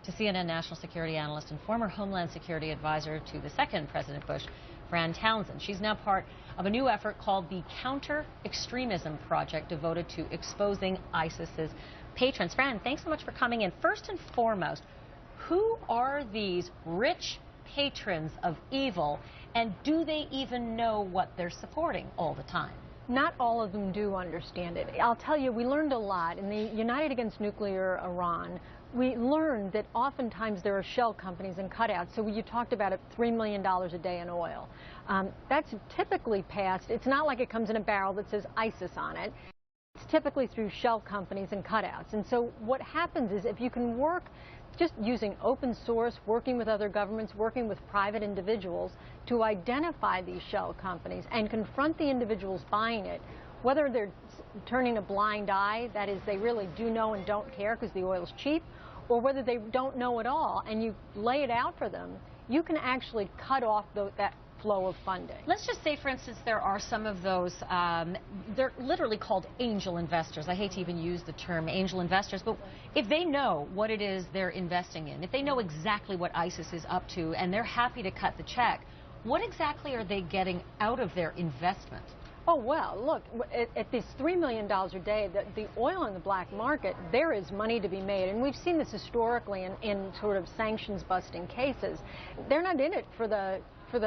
to CNN national security analyst and former Homeland Security advisor to the second President Bush, Fran Townsend. She's now part of a new effort called the Extremism Project, devoted to exposing ISIS's patrons. Fran, thanks so much for coming in. First and foremost, who are these rich patrons of evil, and do they even know what they're supporting all the time? Not all of them do understand it. I'll tell you, we learned a lot. In the United Against Nuclear Iran, we learned that oftentimes there are shell companies and cutouts. So you talked about it, $3 million a day in oil. That's typically passed. It's not like it comes in a barrel that says ISIS on it. It's typically through shell companies and cutouts. And so what happens is, if you can work just using open source, working with other governments, working with private individuals to identify these shell companies and confront the individuals buying it, whether they're turning a blind eye, that is, they really do know and don't care because the oil's cheap, or whether they don't know at all and you lay it out for them, you can actually cut off that flow of funding. Let's just say, for instance, there are some of those, they're literally called angel investors. I hate to even use the term angel investors, but if they know what it is they're investing in, if they know exactly what ISIS is up to and they're happy to cut the check, what exactly are they getting out of their investment? Oh, well, look, at this $3 million a day, the oil in the black market, there is money to be made. And we've seen this historically in sort of sanctions-busting cases. They're not in it for the sort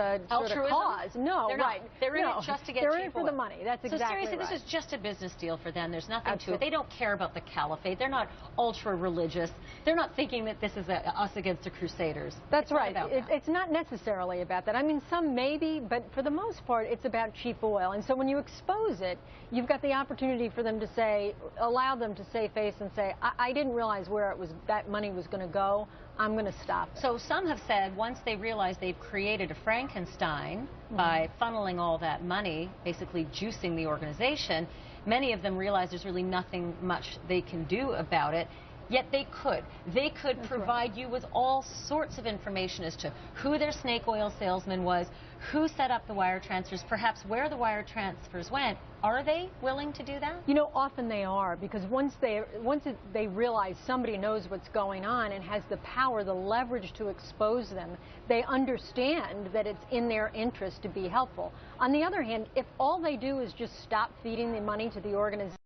of cause. No, they're right. They're in it just to get They're cheap in it for oil. the money. That's exactly right. So seriously, this is just a business deal for them. There's nothing Absolutely. to it. They don't care about the caliphate. They're not ultra-religious. They're not thinking that this is us against the Crusaders. That's right. It's not necessarily about that. I mean, some maybe, but for the most part, it's about cheap oil. And so when you expose it, you've got the opportunity for them to say, allow them to save face and say, I didn't realize where that money was going to go. I'm going to stop it. So some have said once they realize they've created a Frankenstein by funneling all that money, basically juicing the organization, many of them realize there's really nothing much they can do about it. Yet they could. They could provide you with all sorts of information as to who their snake oil salesman was, who set up the wire transfers, perhaps where the wire transfers went. Are they willing to do that? You know, often they are, because once they realize somebody knows what's going on and has the power, the leverage to expose them, they understand that it's in their interest to be helpful. On the other hand, if all they do is just stop feeding the money to the organization,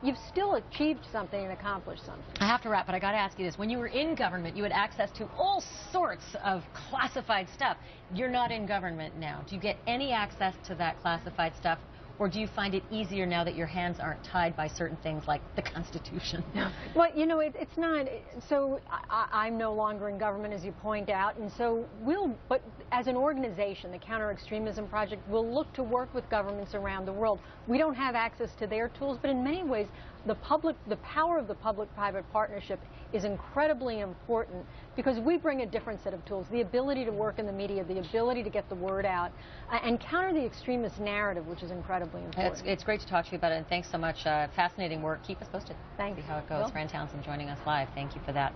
you've still achieved something and accomplished something. I have to wrap, but I got to ask you this. When you were in government, you had access to all sorts of classified stuff. You're not in government now. Do you get any access to that classified stuff, or do you find it easier now that your hands aren't tied by certain things like the Constitution? Well, you know, it's not. So I'm no longer in government, as you point out, and so but as an organization, the Counter-Extremism Project will look to work with governments around the world. We don't have access to their tools, but in many ways, the power of the public-private partnership is incredibly important, because we bring a different set of tools, the ability to work in the media, the ability to get the word out, and counter the extremist narrative, which is incredibly important. It's great to talk to you about it, and thanks so much. Fascinating work. Keep us posted. Thanks. See how it goes. Fran Townsend joining us live. Thank you for that.